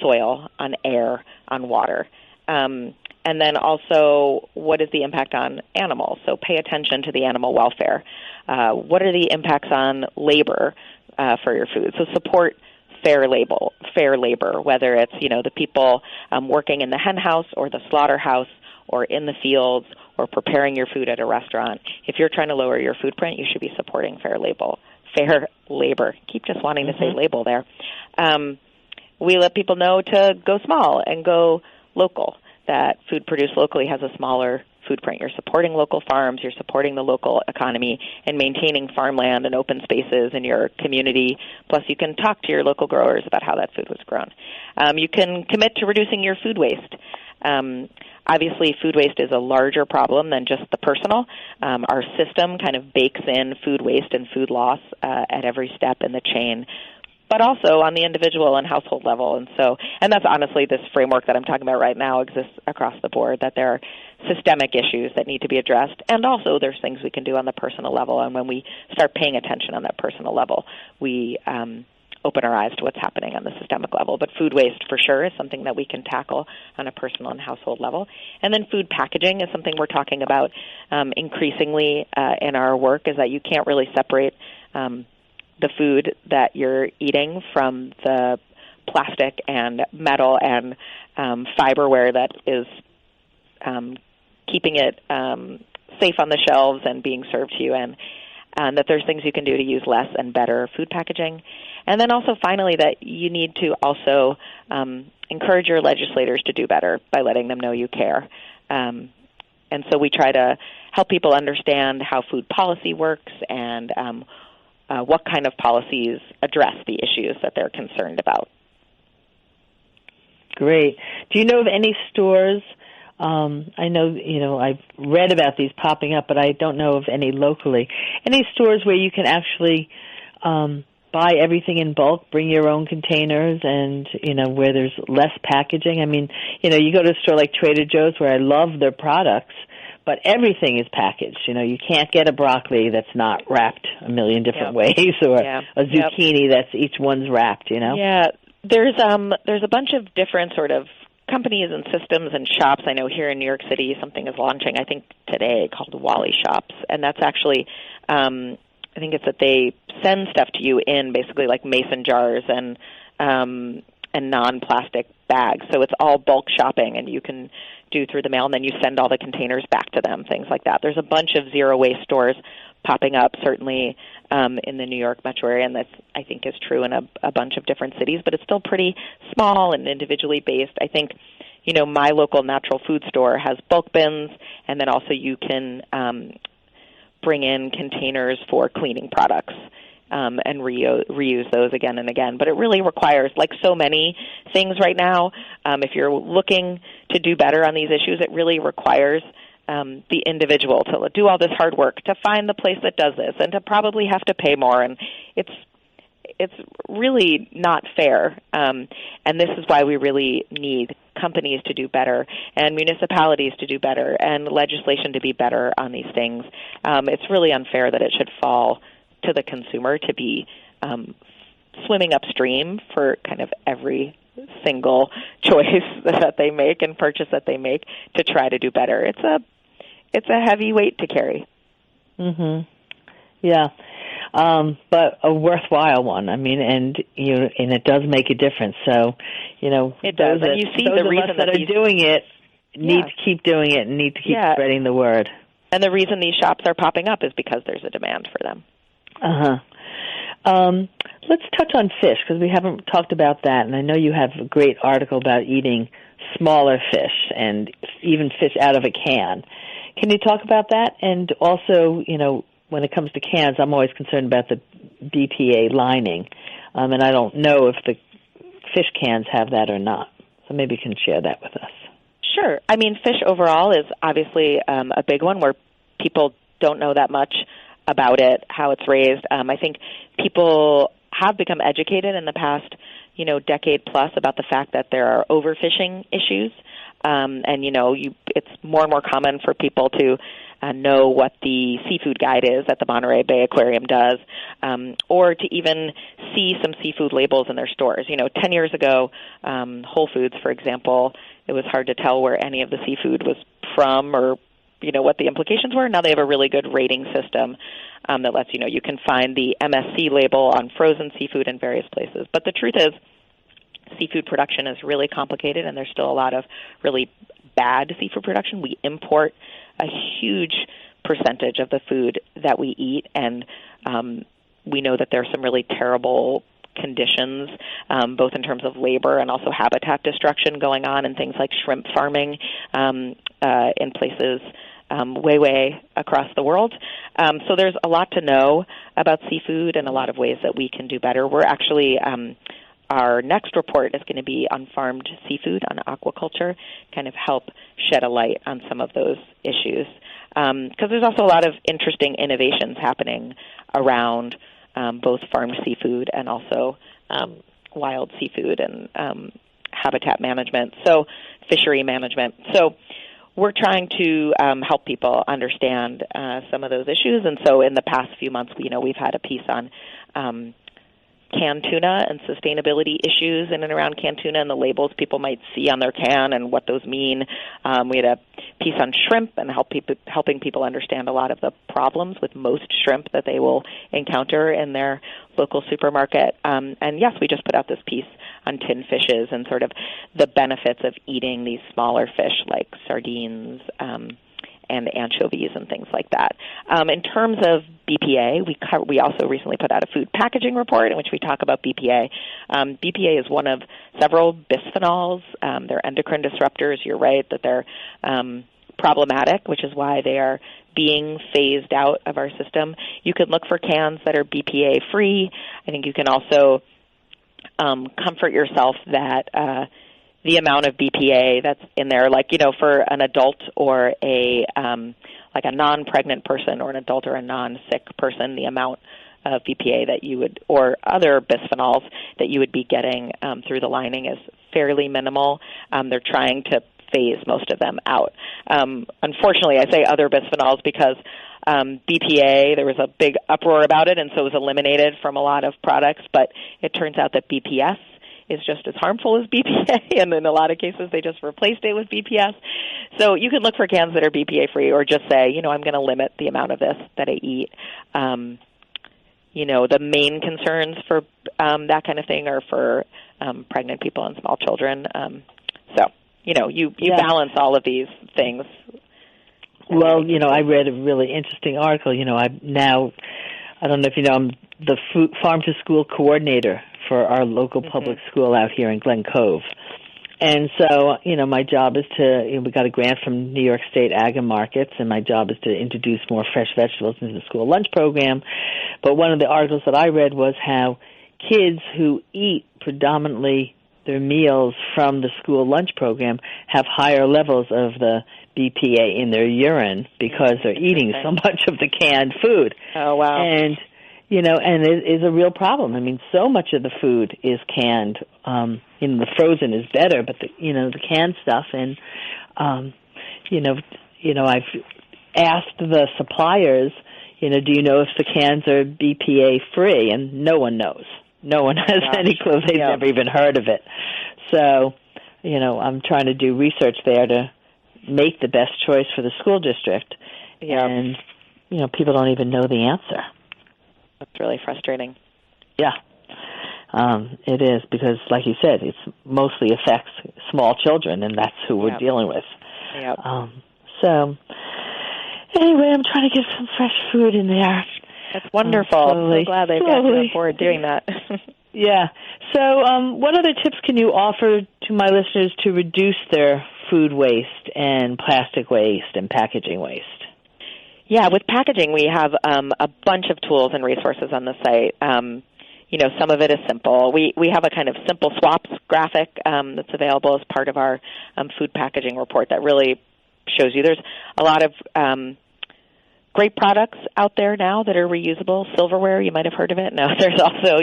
soil, on air, on water? And then also, what is the impact on animals? So, pay attention to the animal welfare. What are the impacts on labor for your food? So, support fair labor, whether it's the people working in the hen house or the slaughterhouse, or in the fields, or preparing your food at a restaurant. If you're trying to lower your footprint, you should be supporting fair labor. Keep just wanting to say label there. We let people know to go small and go local, that food produced locally has a smaller footprint. You're supporting local farms, you're supporting the local economy, and maintaining farmland and open spaces in your community. Plus, you can talk to your local growers about how that food was grown. You can commit to reducing your food waste. Obviously, food waste is a larger problem than just the personal. Our system kind of bakes in food waste and food loss at every step in the chain, but also on the individual and household level. And that's honestly this framework that I'm talking about right now exists across the board, that there are systemic issues that need to be addressed, and also there's things we can do on the personal level. And when we start paying attention on that personal level, we open our eyes to what's happening on the systemic level. But food waste, for sure, is something that we can tackle on a personal and household level. And then food packaging is something we're talking about increasingly in our work, is that you can't really separate the food that you're eating from the plastic and metal and fiberware that is keeping it safe on the shelves and being served to you, and that there's things you can do to use less and better food packaging. And then also, finally, that you need to also encourage your legislators to do better by letting them know you care. And so we try to help people understand how food policy works and what kind of policies address the issues that they're concerned about. Great. Do you know of any stores? I know, I've read about these popping up, but I don't know of any locally. Any stores where you can actually buy everything in bulk, bring your own containers, and, where there's less packaging? I mean, you go to a store like Trader Joe's, where I love their products, but everything is packaged. You can't get a broccoli that's not wrapped a million different ways, or a zucchini that's each one's wrapped, Yeah, there's a bunch of different sort of companies and systems and shops. I know here in New York City something is launching, I think today, called Wally Shops, and that's actually, I think it's that they send stuff to you in basically like mason jars and non-plastic bags. So it's all bulk shopping, and you can do through the mail, and then you send all the containers back to them, things like that. There's a bunch of zero-waste stores popping up, certainly in the New York metro area, and that I think is true in a bunch of different cities, but it's still pretty small and individually based. I think, my local natural food store has bulk bins, and then also you can bring in containers for cleaning products and reuse those again and again. But it really requires, like so many things right now, if you're looking to do better on these issues, it really requires the individual to do all this hard work, to find the place that does this, and to probably have to pay more. And it's really not fair. And this is why we really need companies to do better, and municipalities to do better, and legislation to be better on these things. It's really unfair that it should fall to the consumer to be swimming upstream for kind of every single choice that they make and purchase that they make to try to do better. It's a heavy weight to carry. Mhm. Yeah. But a worthwhile one. I mean, and it does make a difference. So, it does. And you see those the reason that are doing it need to keep doing it and need to keep spreading the word. And the reason these shops are popping up is because there's a demand for them. Let's touch on fish, because we haven't talked about that, and I know you have a great article about eating smaller fish and even fish out of a can. Can you talk about that? And also, when it comes to cans, I'm always concerned about the BPA lining, and I don't know if the fish cans have that or not. So maybe you can share that with us. Sure. I mean, fish overall is obviously a big one where people don't know that much about it, how it's raised. I think people have become educated in the past, decade plus about the fact that there are overfishing issues. And, it's more and more common for people to know what the seafood guide is that the Monterey Bay Aquarium does, or to even see some seafood labels in their stores. 10 years ago, Whole Foods, for example, it was hard to tell where any of the seafood was from or what the implications were. Now they have a really good rating system that lets you can find the MSC label on frozen seafood in various places. But the truth is, seafood production is really complicated, and there's still a lot of really bad seafood production. We import a huge percentage of the food that we eat, and we know that there are some really terrible conditions, both in terms of labor and also habitat destruction going on in things like shrimp farming in places way across the world. So there's a lot to know about seafood and a lot of ways that we can do better. We're actually our next report is going to be on farmed seafood, on aquaculture, kind of help shed a light on some of those issues. Because there's also a lot of interesting innovations happening around both farmed seafood and also wild seafood and habitat management, so fishery management. So we're trying to help people understand some of those issues. And so in the past few months, we've had a piece on canned tuna and sustainability issues in and around canned tuna and the labels people might see on their can and what those mean. We had a piece on shrimp and helping people understand a lot of the problems with most shrimp that they will encounter in their local supermarket. And yes, we just put out this piece on tin fishes and sort of the benefits of eating these smaller fish like sardines, and anchovies and things like that. In terms of BPA, we also recently put out a food packaging report in which we talk about BPA. BPA is one of several bisphenols. They're endocrine disruptors. You're right that they're problematic, which is why they are being phased out of our system. You can look for cans that are BPA-free. I think you can also comfort yourself that the amount of BPA that's in there, like, for an adult or a non-pregnant person or an adult or a non-sick person, the amount of BPA that you would, or other bisphenols that you would be getting through the lining is fairly minimal. They're trying to phase most of them out. Unfortunately, I say other bisphenols because BPA, there was a big uproar about it, and so it was eliminated from a lot of products, but it turns out that BPS is just as harmful as BPA, and in a lot of cases they just replaced it with BPS. So you can look for cans that are BPA-free or just say, I'm going to limit the amount of this that I eat. The main concerns for that kind of thing are for pregnant people and small children. You balance all of these things. Well, I read a really interesting article. I don't know if you know, I'm the farm-to-school coordinator for our local public school out here in Glen Cove. And so, my job is we got a grant from New York State Ag and Markets, and my job is to introduce more fresh vegetables into the school lunch program. But one of the articles that I read was how kids who eat predominantly their meals from the school lunch program have higher levels of the BPA in their urine because they're eating so much of the canned food. Oh, wow. And and it is a real problem. I mean, so much of the food is canned. The frozen is better, but the canned stuff. And I've asked the suppliers, do you know if the cans are BPA free? And no one knows. No one has any clue. They've never even heard of it. So, I'm trying to do research there to make the best choice for the school district. Yeah. And people don't even know the answer. That's really frustrating. Yeah, it is, because, like you said, it mostly affects small children, and that's who we're dealing with. Yep. So, anyway, I'm trying to get some fresh food in there. That's wonderful. I'm so glad they've got you on board doing that. Yeah. So, what other tips can you offer to my listeners to reduce their food waste and plastic waste and packaging waste? Yeah, with packaging, we have a bunch of tools and resources on the site. Some of it is simple. We have a kind of simple swaps graphic that's available as part of our food packaging report that really shows you there's a lot of great products out there now that are reusable. Silverware, you might have heard of it. No, there's also,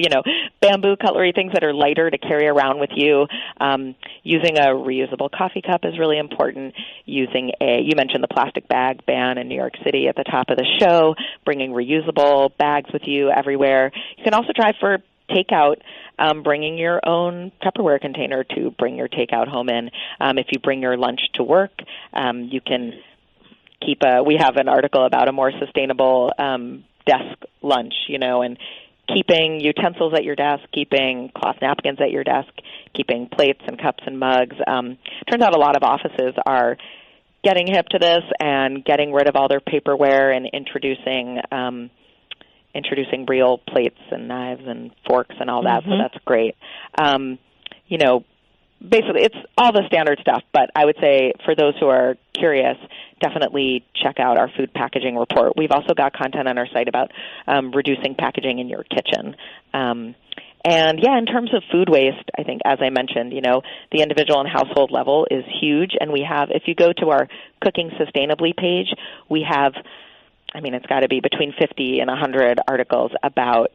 bamboo cutlery, things that are lighter to carry around with you. Using a reusable coffee cup is really important. You mentioned the plastic bag ban in New York City at the top of the show, bringing reusable bags with you everywhere. You can also try for takeout, bringing your own Tupperware container to bring your takeout home in. If you bring your lunch to work, you can we have an article about a more sustainable desk lunch, and keeping utensils at your desk, keeping cloth napkins at your desk, keeping plates and cups and mugs. Turns out a lot of offices are getting hip to this and getting rid of all their paperware and introducing real plates and knives and forks and all that, so that's great. Basically, it's all the standard stuff, but I would say for those who are curious, definitely check out our food packaging report. We've also got content on our site about reducing packaging in your kitchen. In terms of food waste, I think, as I mentioned, the individual and household level is huge, and we have, if you go to our Cooking Sustainably page, we have, it's got to be between 50 and 100 articles about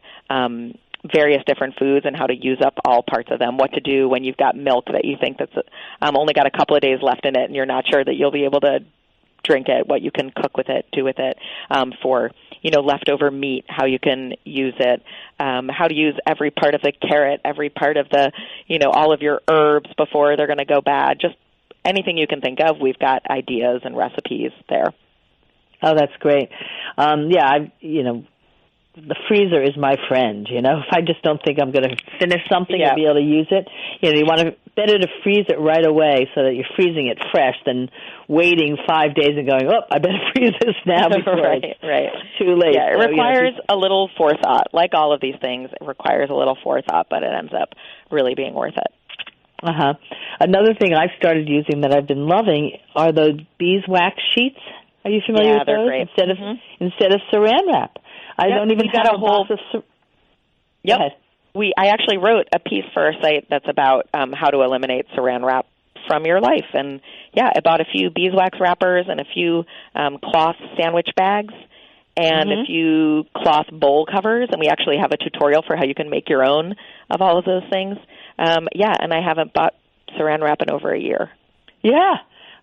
various different foods and how to use up all parts of them, what to do when you've got milk that you think that's only got a couple of days left in it and you're not sure that you'll be able to drink it, what you can cook with it, do with it, for, leftover meat, how you can use it, how to use every part of the carrot, every part of the, all of your herbs before they're going to go bad. Just anything you can think of, we've got ideas and recipes there. Oh, that's great. The freezer is my friend, If I just don't think I'm going to finish something and be able to use it, you want to better to freeze it right away so that you're freezing it fresh than waiting 5 days and going, I better freeze this now before it's too late. Yeah, it requires a little forethought. Like all of these things, it requires a little forethought, but it ends up really being worth it. Uh-huh. Another thing I've started using that I've been loving are those beeswax sheets. Are you familiar with those? They're great. Instead of Saran wrap. I don't even have a box of... I actually wrote a piece for our site that's about how to eliminate Saran wrap from your life. And, I bought a few beeswax wrappers and a few cloth sandwich bags and a few cloth bowl covers. And we actually have a tutorial for how you can make your own of all of those things. And I haven't bought Saran wrap in over a year. Yeah,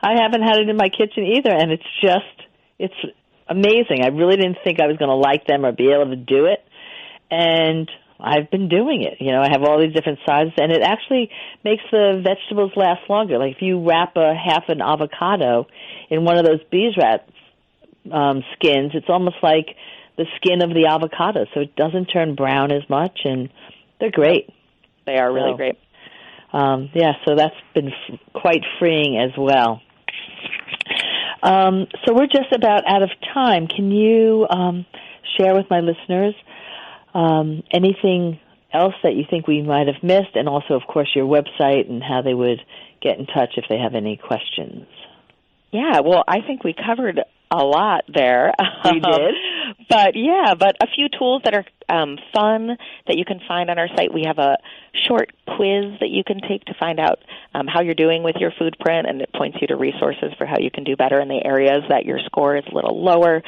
I haven't had it in my kitchen either. And it's amazing. I really didn't think I was going to like them or be able to do it, and I've been doing it. I have all these different sizes, and it actually makes the vegetables last longer. Like if you wrap a half an avocado in one of those beeswax skins, it's almost like the skin of the avocado, so it doesn't turn brown as much, and they're great. They are really great. So that's been quite freeing as well. So we're just about out of time. Can you share with my listeners anything else that you think we might have missed, and also, of course, your website and how they would get in touch if they have any questions? Yeah, well, I think we covered a lot there. We did. But a few tools that are fun that you can find on our site. We have a short quiz that you can take to find out how you're doing with your food print, and it points you to resources for how you can do better in the areas that your score is a little lower.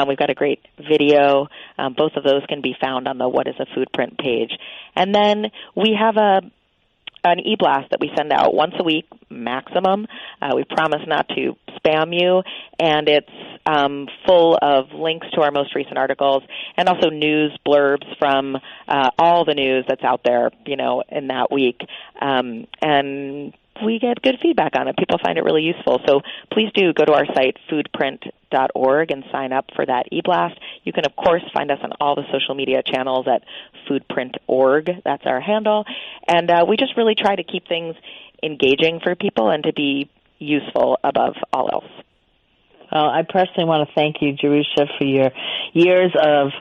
We've got a great video. Both of those can be found on the What is a Food Print page. And then we have an e-blast that we send out once a week, maximum. We promise not to spam you, and it's full of links to our most recent articles and also news blurbs from all the news that's out there, in that week. And we get good feedback on it. People find it really useful. So please do go to our site, foodprint.org, and sign up for that e-blast. You can, of course, find us on all the social media channels at foodprint.org. That's our handle. And we just really try to keep things engaging for people and to be useful above all else. Well, I personally want to thank you, Jerusha, for your years of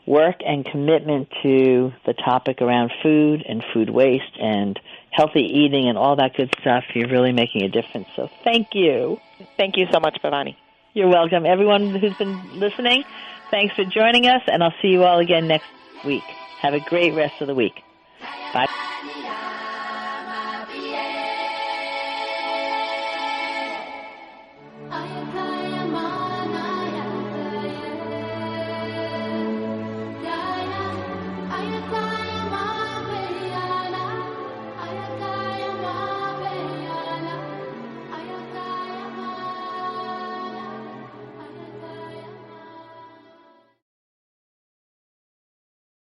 work and commitment to the topic around food and food waste and healthy eating and all that good stuff. You're really making a difference. So thank you. Thank you so much, Bhavani. You're welcome. Everyone who's been listening, thanks for joining us, and I'll see you all again next week. Have a great rest of the week. Bye.